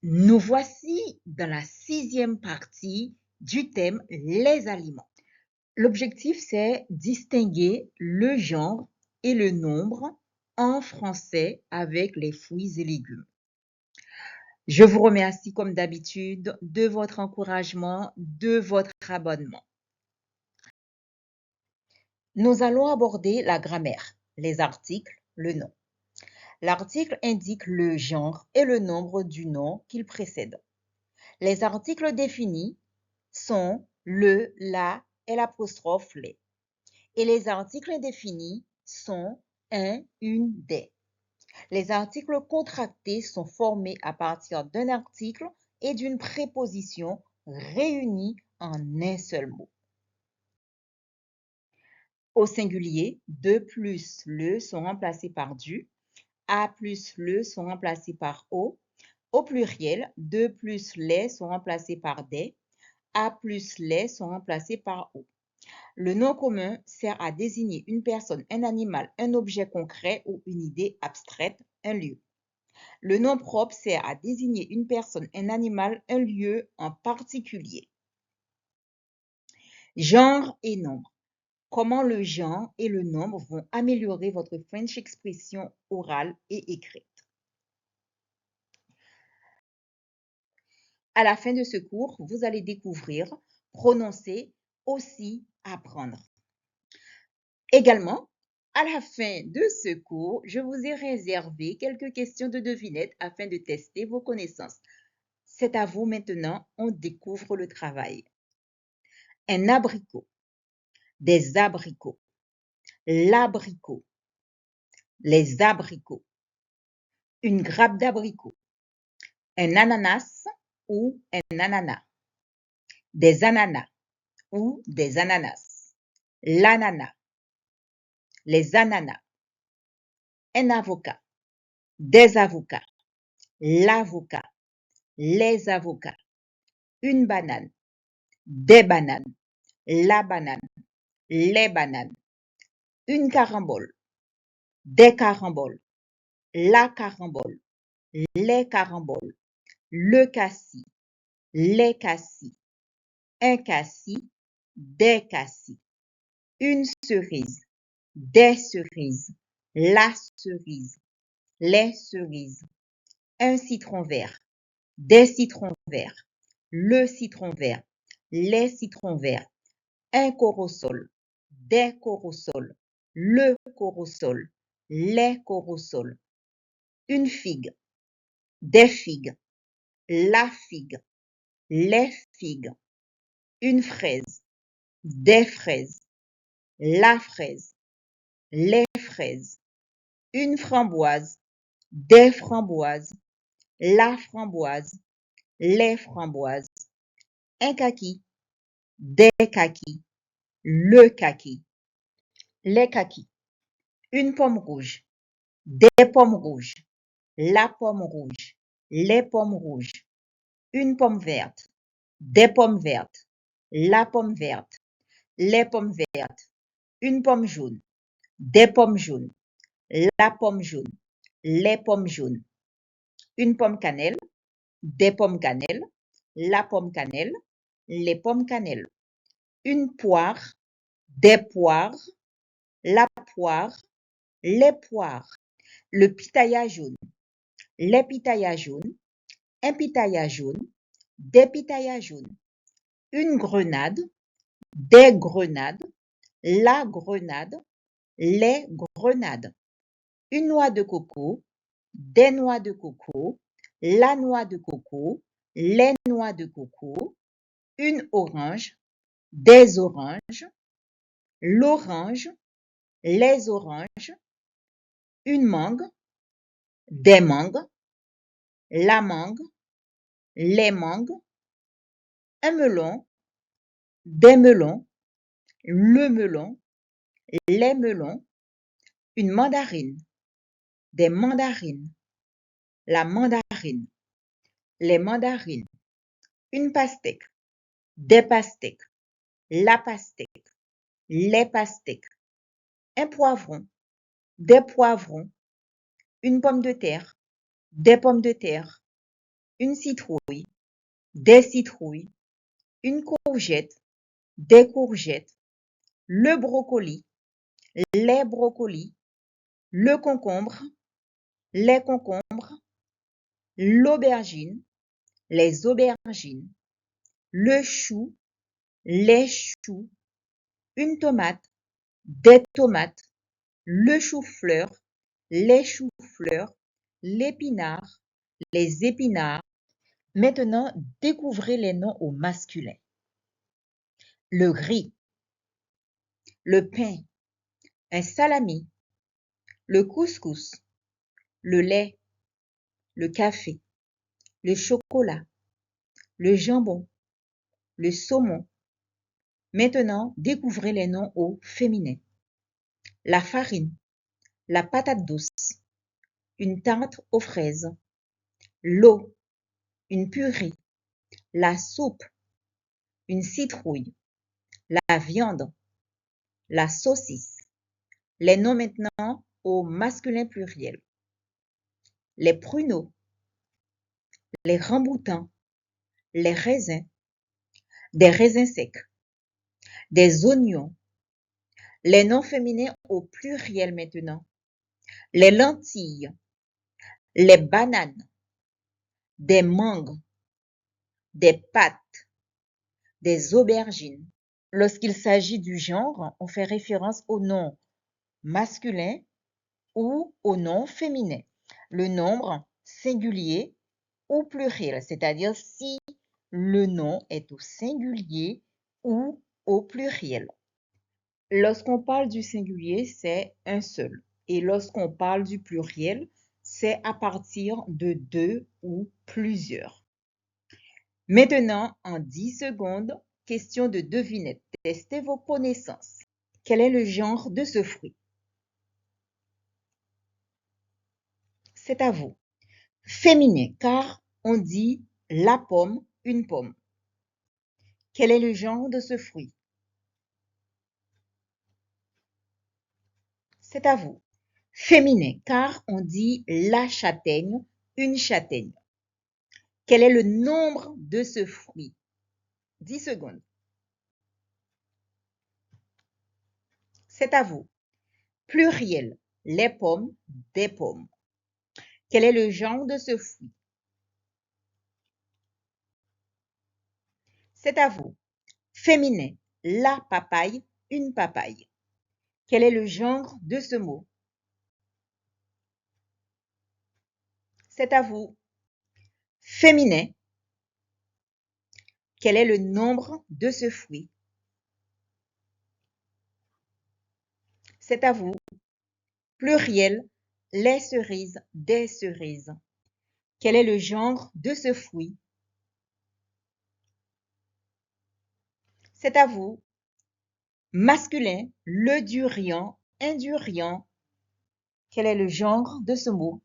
Nous voici dans la 6e partie du thème les aliments. L'objectif, c'est distinguer le genre et le nombre en français avec les fruits et légumes. Je vous remercie comme d'habitude de votre encouragement, de votre abonnement. Nous allons aborder la grammaire, les articles, le nom. L'article indique le genre et le nombre du nom qu'il précède. Les articles définis sont le, la et l'apostrophe les. Et les articles indéfinis sont un, une, des. Les articles contractés sont formés à partir d'un article et d'une préposition réunis en un seul mot. Au singulier, de plus le sont remplacés par du, a plus le sont remplacés par au. Au pluriel, de plus les sont remplacés par des, a plus les sont remplacés par o. Le nom commun sert à désigner une personne, un animal, un objet concret ou une idée abstraite, un lieu. Le nom propre sert à désigner une personne, un animal, un lieu en particulier. Genre et nombre. Comment le genre et le nombre vont améliorer votre French expression orale et écrite. À la fin de ce cours, vous allez découvrir, prononcer, aussi apprendre. Également, à la fin de ce cours, je vous ai réservé quelques questions de devinette afin de tester vos connaissances. C'est à vous maintenant, on découvre le travail. Un abricot, des abricots, l'abricot, les abricots, une grappe d'abricots, un ananas ou un ananas, des ananas ou des ananas, l'ananas, les ananas, un avocat, des avocats, l'avocat, les avocats, une banane, des bananes, la banane, les bananes, une carambole, des caramboles, la carambole, les caramboles, le cassis, les cassis, un cassis, des cassis, une cerise, des cerises, la cerise, les cerises, un citron vert, des citrons verts, le citron vert, les citrons verts, un corosol, des corosols, le corosol, les corosols, une figue, des figues, la figue, les figues, une fraise, des fraises, la fraise, les fraises, une framboise, des framboises, la framboise, les framboises, un kaki, des kakis, le kaki, les kakis, une pomme rouge, des pommes rouges, la pomme rouge, les pommes rouges, une pomme verte, des pommes vertes, la pomme verte, les pommes vertes, une pomme jaune, des pommes jaunes, la pomme jaune, les pommes jaunes, une pomme cannelle, des pommes cannelle, la pomme cannelle, les pommes cannelle, une poire, des poires, la poire, les poires, le pitaya jaune, les pitayas jaunes, un pitaya jaune, des pitayas jaunes, une grenade, des grenades, la grenade, les grenades, une noix de coco, des noix de coco, la noix de coco, les noix de coco, une orange, des oranges, l'orange, les oranges, une mangue, des mangues, la mangue, les mangues, un melon, des melons, le melon, les melons, une mandarine, des mandarines, la mandarine, les mandarines, une pastèque, des pastèques, la pastèque, les pastèques, un poivron, des poivrons, une pomme de terre, des pommes de terre, une citrouille, des citrouilles, une courgette, des courgettes, le brocoli, les brocolis, le concombre, les concombres, l'aubergine, les aubergines, le chou, les choux, une tomate, des tomates, le chou-fleur, les choux-fleurs, l'épinard, les épinards. Maintenant, découvrez les noms au masculin. Le gris, le pain, un salami, le couscous, le lait, le café, le chocolat, le jambon, le saumon. Maintenant, découvrez les noms au féminin. La farine, la patate douce, une tarte aux fraises, l'eau, une purée, la soupe, une citrouille, la viande, la saucisse. Les noms maintenant au masculin pluriel. Les pruneaux, les ramboutans, les raisins, des raisins secs, des oignons. Les noms féminins au pluriel maintenant. Les lentilles, les bananes, des mangues, des pâtes, des aubergines. Lorsqu'il s'agit du genre, on fait référence au nom masculin ou au nom féminin. Le nombre singulier ou pluriel, c'est-à-dire si le nom est au singulier ou au pluriel. Lorsqu'on parle du singulier, c'est un seul. Et lorsqu'on parle du pluriel, c'est à partir de deux ou plusieurs. Maintenant, en 10 secondes, question de devinette. Testez vos connaissances. Quel est le genre de ce fruit? C'est à vous. Féminin, car on dit la pomme, une pomme. Quel est le genre de ce fruit? C'est à vous. Féminin, car on dit la châtaigne, une châtaigne. Quel est le nombre de ce fruit? 10 secondes. C'est à vous. Pluriel, les pommes, des pommes. Quel est le genre de ce fruit? C'est à vous. Féminin, la papaye, une papaye. Quel est le genre de ce mot? C'est à vous. Féminin, quel est le nombre de ce fruit? C'est à vous. Pluriel, les cerises, des cerises. Quel est le genre de ce fruit? C'est à vous. Masculin, le durian, un durian. Quel est le genre de ce mot?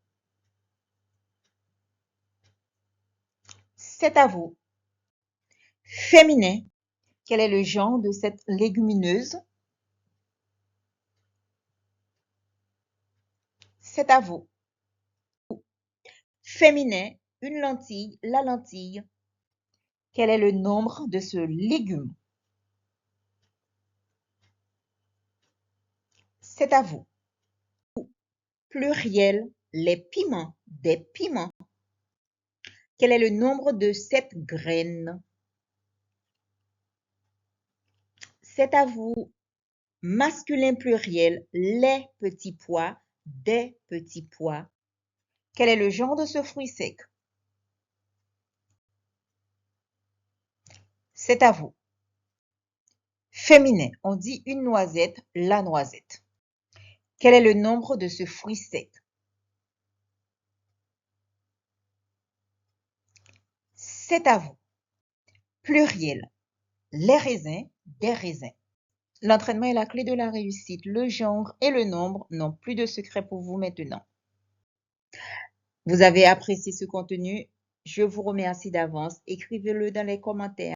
C'est à vous. Féminin, quel est le genre de cette légumineuse? C'est à vous. Féminin, une lentille, la lentille. Quel est le nombre de ce légume? C'est à vous. Pluriel, les piments, des piments. Quel est le nombre de cette graine? C'est à vous. Masculin pluriel, les petits pois, des petits pois. Quel est le genre de ce fruit sec? C'est à vous. Féminin, on dit une noisette, la noisette. Quel est le nombre de ce fruit sec? C'est à vous. Pluriel, les raisins, des raisins. L'entraînement est la clé de la réussite. Le genre et le nombre n'ont plus de secret pour vous maintenant. Vous avez apprécié ce contenu? Je vous remercie d'avance. Écrivez-le dans les commentaires.